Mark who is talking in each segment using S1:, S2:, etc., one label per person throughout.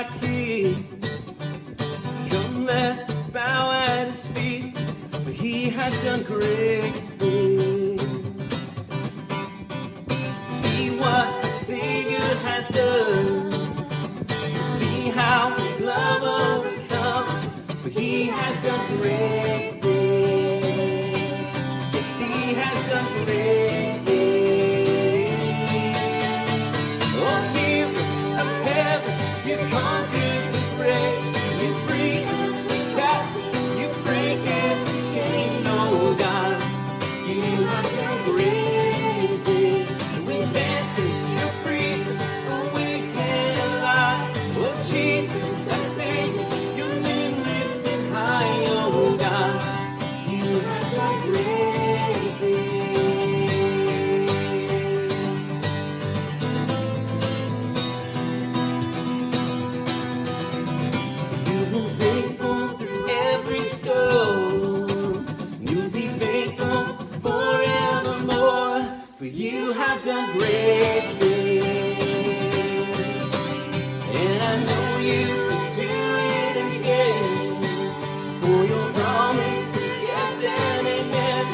S1: our King. Come, let us bow at his feet, for he has done great things. See what the Savior has done. See how his love overcomes, for he has done great things. Yes, he has done great things. Oh, hero of heaven, you conquered the grave. You free the captive, you break every chain. Oh God, you have done great things. We dance in your freedom, awake and alive. Oh Jesus, I sing your name lifted high. Oh God, you have done great things. You've been faithful through every storm. You'll be faithful forevermore, for you have done great things. And I know you will do it again, for your promise is yes and amen.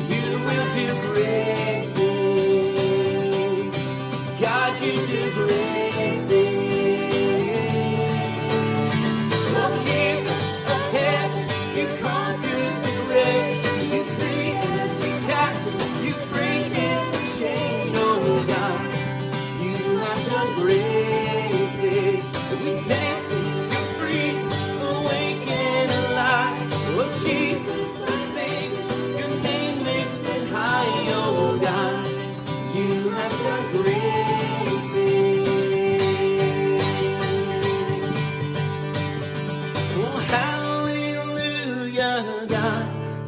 S1: You will do great things. Yes, God, you do great things. Oh, King of heaven, you conquered the grave. You free every captive, you break every chain. Oh God, you have done great things. We dance in your freedom, awake and alive. Oh Jesus, I sing your name lifted high. Oh God, you have done great things. Oh, hallelujah, God,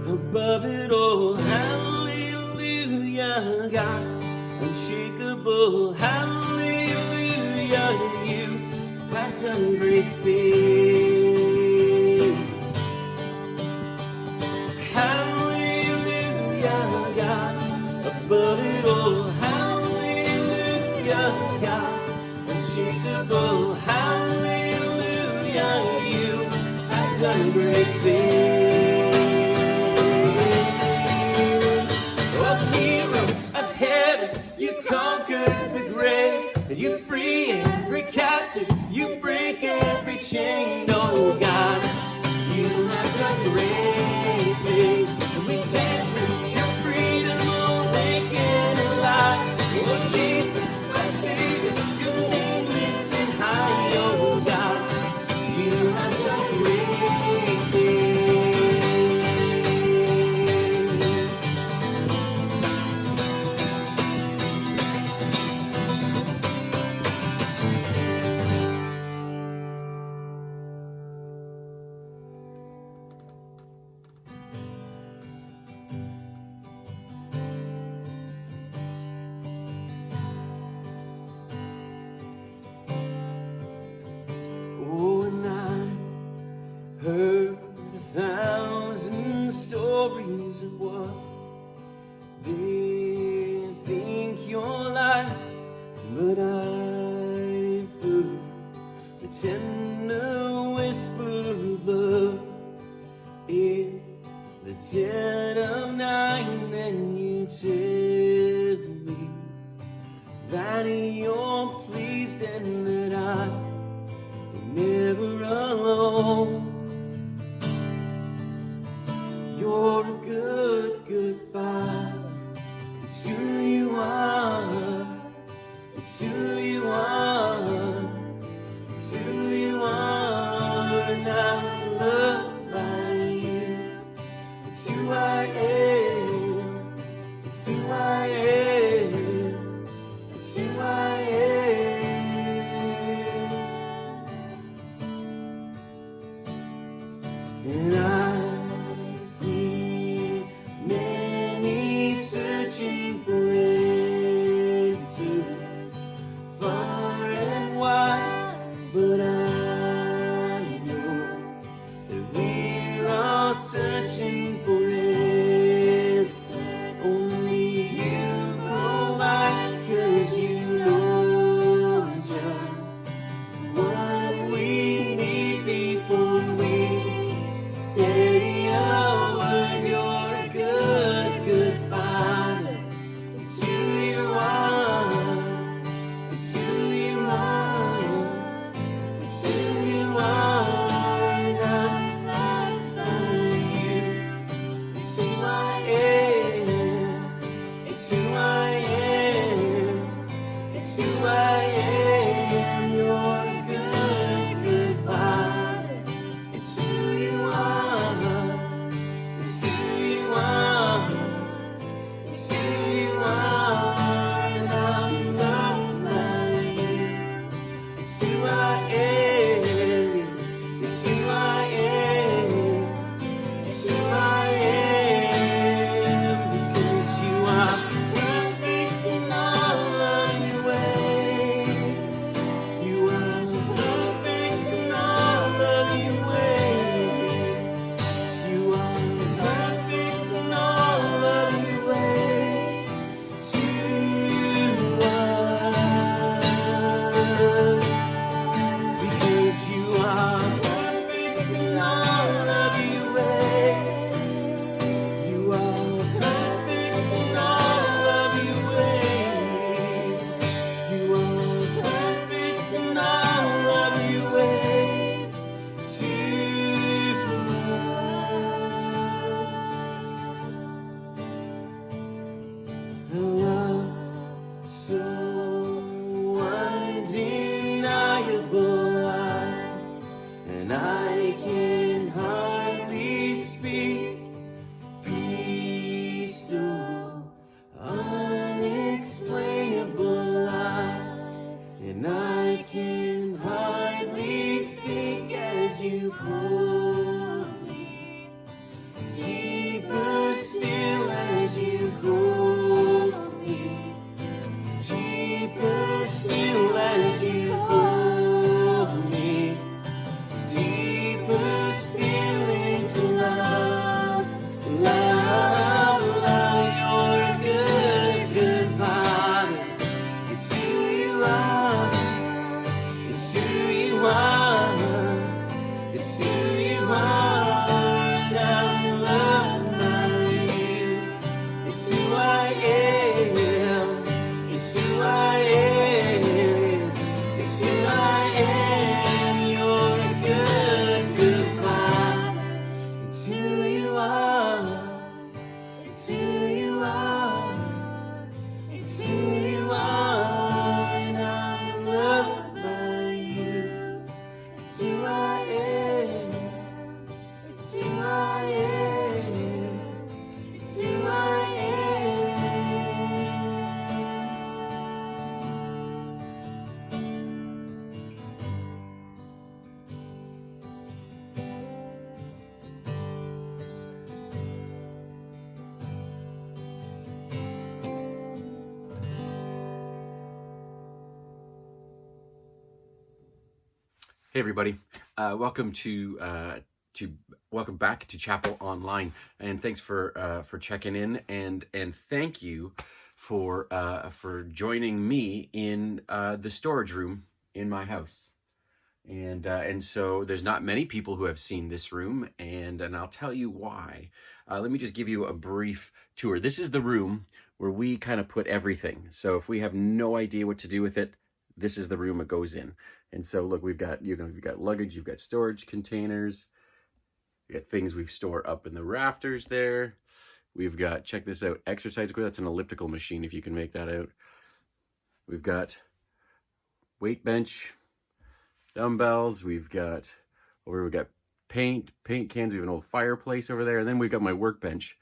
S1: above it all. Hallelujah, God, unshakable. Hallelujah, you have done great things. Hallelujah, God, above it all. Hallelujah, God, unshakable. Hallelujah, you have done great things. Oh, hero of heaven, you conquered the grave, and you free every captive, you break every chain. Oh God, you have done great things. We dance in your freedom, awake and alive. Oh Jesus, our Savior, your name lifted high. Oh God, you have done great things. Oh, and I heard 1,000 stories of what they think you're like, but I've heard the tender whisper of love in the dead of night, and you tell me that you're pleased and that I'm never alone. You're a good, good Father. It's who you are. It's who you are. It's who you are. And I'm loved by you. It's who I am. It's who I am. It's who I am. And I see many searching for answers far and wide, but I know that we're all searching for answers only you a love so undeniable, and I can hardly speak. Peace so unexplainable, and I can hardly think as you call me. Deeper still as you call me. Deeper still as you call me. Deeper still into love, love, love. You're a good, good Father. It's who you are. It's who you are. It's who you are. And I'm loved by you. It's who I am. It's who I am. It's who I am. You're a good, good Father. It's who you are. It's who you are. It's who you are. And I'm loved by you. It's who I am. It's who I am. It's who I am.
S2: Hey everybody, welcome welcome back to Chapel Online, and thanks for checking in, and thank you for joining me in the storage room in my house. And so there's not many people who have seen this room, and I'll tell you why. Let me just give you a brief tour. This is the room where we kind of put everything. So if we have no idea what to do with it, this is the room it goes in. And so look, we've got, you've got luggage, you've got storage containers, we got things we store up in the rafters there. We've got, check this out, exercise equipment. That's an elliptical machine, if you can make that out. We've got weight bench, dumbbells. We've got paint cans. We have an old fireplace over there. And then we've got my workbench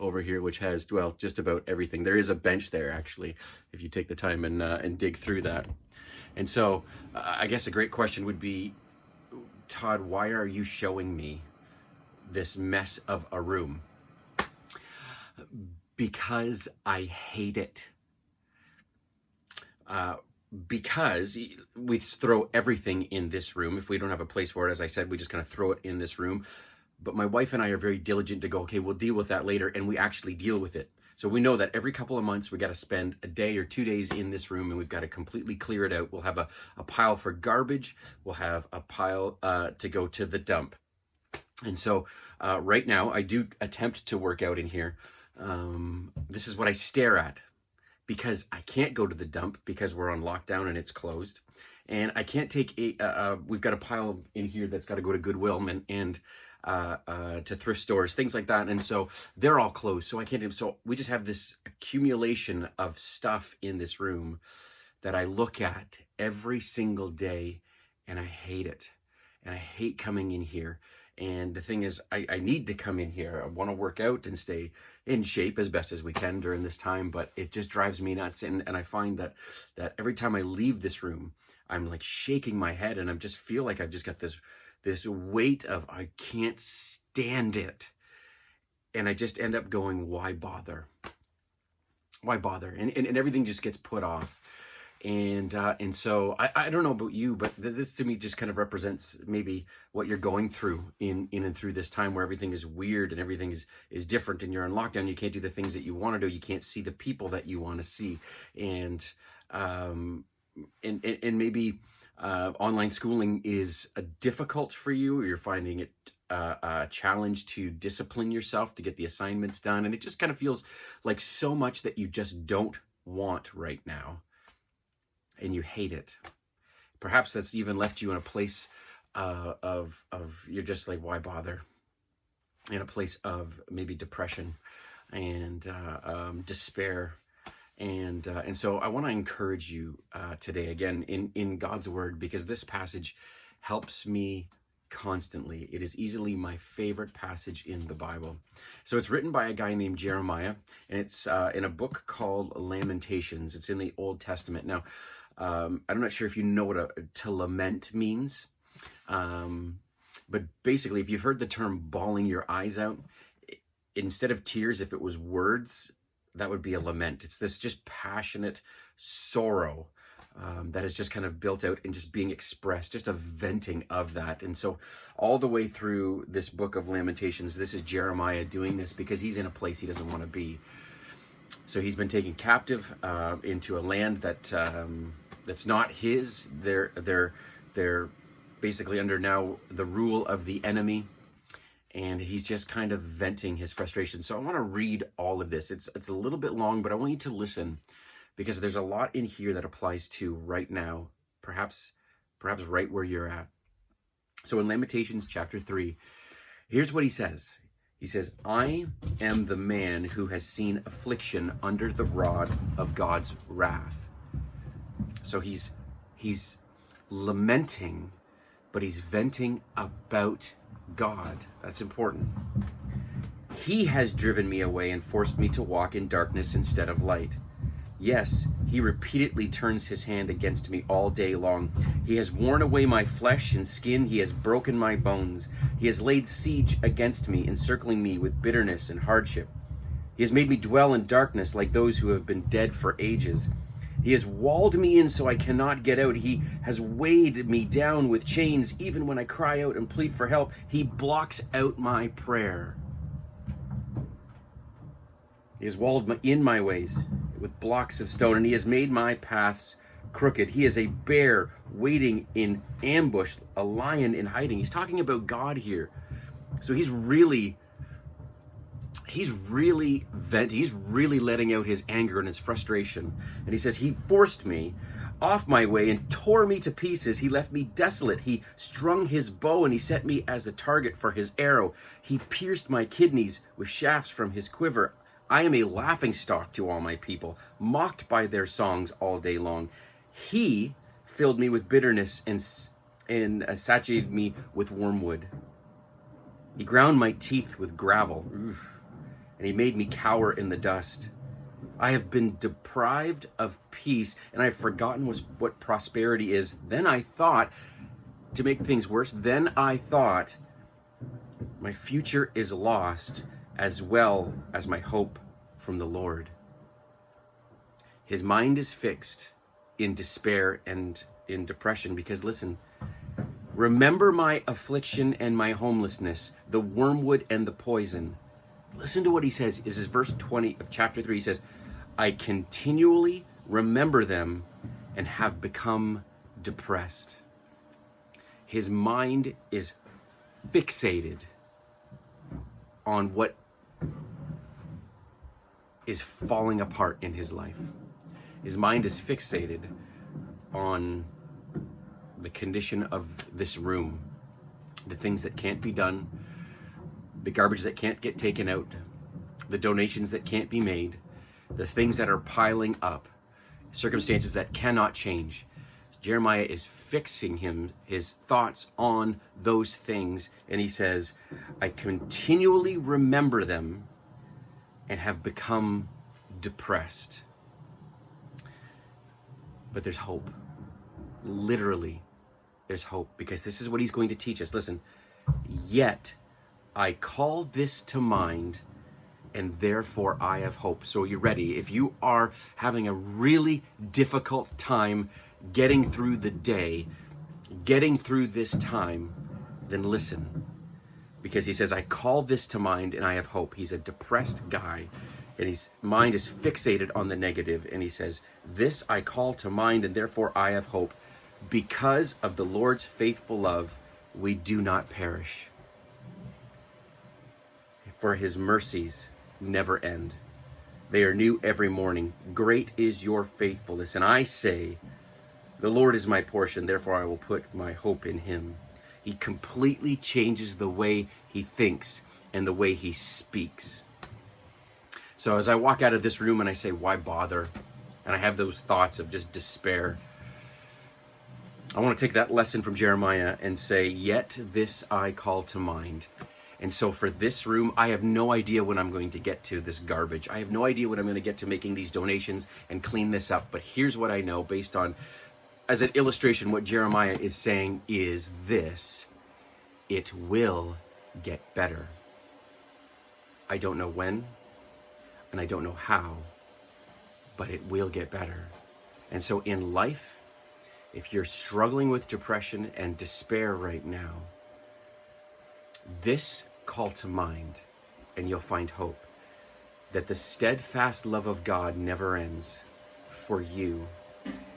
S2: over here, which has, well, just about everything. There is a bench there, actually, if you take the time and dig through that. And so I guess a great question would be, Todd, why are you showing me this mess of a room? Because I hate it. Because we throw everything in this room. If we don't have a place for it, as I said, we just kind of throw it in this room. But my wife and I are very diligent to go, okay, we'll deal with that later, and we actually deal with it. So we know that every couple of months, we got to spend a day or 2 days in this room, and we've got to completely clear it out. We'll have a pile for garbage. We'll have a pile to go to the dump. And so right now, I do attempt to work out in here. This is what I stare at, because I can't go to the dump because we're on lockdown and it's closed. And I can't take we've got a pile in here that's got to go to Goodwill and to thrift stores, things like that. And so they're all closed. So I can't, so we just have this accumulation of stuff in this room that I look at every single day, and I hate it. And I hate coming in here. And the thing is, I need to come in here. I want to work out and stay in shape as best as we can during this time, but it just drives me nuts. And I find that every time I leave this room, I'm like shaking my head, and I just feel like I've just got this weight of, I can't stand it. And I just end up going, why bother? Why bother? And everything just gets put off. And so I don't know about you, but this to me just kind of represents maybe what you're going through in and through this time where everything is weird and everything is different, and you're in lockdown. You can't do the things that you want to do. You can't see the people that you want to see. And maybe online schooling is difficult for you, or you're finding it a challenge to discipline yourself to get the assignments done. And it just kind of feels like so much that you just don't want right now. And you hate it. Perhaps that's even left you in a place of you're just like, why bother? In a place of maybe depression and despair And so I want to encourage you today, again, in God's word, because this passage helps me constantly. It is easily my favorite passage in the Bible. So it's written by a guy named Jeremiah, and it's in a book called Lamentations. It's in the Old Testament. Now, I'm not sure if you know what to lament means, but basically, if you've heard the term bawling your eyes out, instead of tears, if it was words, that would be a lament. It's this just passionate sorrow that is just kind of built out and just being expressed, just a venting of that. And so all the way through this book of Lamentations, this is Jeremiah doing this because he's in a place he doesn't want to be. So he's been taken captive into a land that's not his. They're basically under now the rule of the enemy. And he's just kind of venting his frustration. So I want to read all of this. It's a little bit long, but I want you to listen because there's a lot in here that applies to right now, perhaps right where you're at. So in Lamentations chapter 3, here's what he says. He says, I am the man who has seen affliction under the rod of God's wrath. So he's lamenting, but he's venting about God. That's important. He has driven me away and forced me to walk in darkness instead of light. Yes, he repeatedly turns his hand against me all day long. He has worn away my flesh and skin. He has broken my bones. He has laid siege against me, encircling me with bitterness and hardship. He has made me dwell in darkness like those who have been dead for ages. He has walled me in so I cannot get out. He has weighed me down with chains. Even when I cry out and plead for help, he blocks out my prayer. He has walled in my ways with blocks of stone, and he has made my paths crooked. He is a bear waiting in ambush, a lion in hiding. He's talking about God here. So he's really letting out his anger and his frustration. And he says, he forced me off my way and tore me to pieces. He left me desolate. He strung his bow and he set me as a target for his arrow. He pierced my kidneys with shafts from his quiver. I am a laughingstock to all my people, mocked by their songs all day long. He filled me with bitterness and satiated me with wormwood. He ground my teeth with gravel. Oof. And he made me cower in the dust. I have been deprived of peace, and I have forgotten what prosperity is. Then I thought, to make things worse, my future is lost, as well as my hope from the Lord. His mind is fixed in despair and in depression because, listen, remember my affliction and my homelessness, the wormwood and the poison. Listen to what he says. This is verse 20 of chapter 3. He says, I continually remember them and have become depressed. His mind is fixated on what is falling apart in his life. His mind is fixated on the condition of this room, the things that can't be done, the garbage that can't get taken out, the donations that can't be made, the things that are piling up, circumstances that cannot change. Jeremiah is fixing his thoughts on those things, and he says, I continually remember them and have become depressed. But there's hope. Literally, there's hope, because this is what he's going to teach us. Listen, yet I call this to mind, and therefore I have hope. So you ready? If you are having a really difficult time getting through the day, getting through this time, then listen. Because he says, I call this to mind and I have hope. He's a depressed guy, and his mind is fixated on the negative. And he says, this I call to mind, and therefore I have hope. Because of the Lord's faithful love, we do not perish. For his mercies never end. They are new every morning. Great is your faithfulness. And I say, the Lord is my portion, therefore I will put my hope in him. He completely changes the way he thinks and the way he speaks. So as I walk out of this room and I say, why bother? and I have those thoughts of just despair, I want to take that lesson from Jeremiah and say, yet this I call to mind. And so for this room, I have no idea when I'm going to get to this garbage. I have no idea when I'm going to get to making these donations and clean this up. But here's what I know based on, as an illustration, what Jeremiah is saying is this: it will get better. I don't know when, and I don't know how, but it will get better. And so in life, if you're struggling with depression and despair right now, this call to mind, and you'll find hope that the steadfast love of God never ends for you,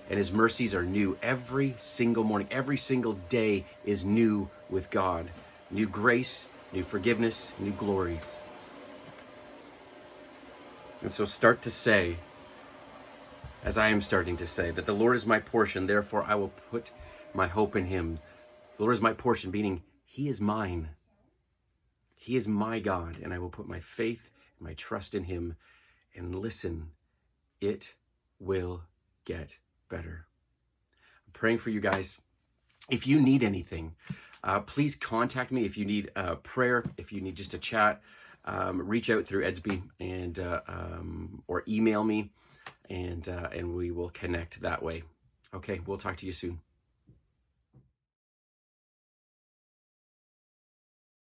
S2: and his mercies are new every single morning. Every single day is new with God. New grace, new forgiveness, new glories. And so start to say, as I am starting to say, that the Lord is my portion, therefore I will put my hope in him. The Lord is my portion, meaning he is mine. He is my God, and I will put my faith and my trust in him. And listen, it will get better. I'm praying for you guys. If you need anything, please contact me. If you need prayer, if you need just a chat, reach out through Edsby and or email me, and we will connect that way. Okay, we'll talk to you soon.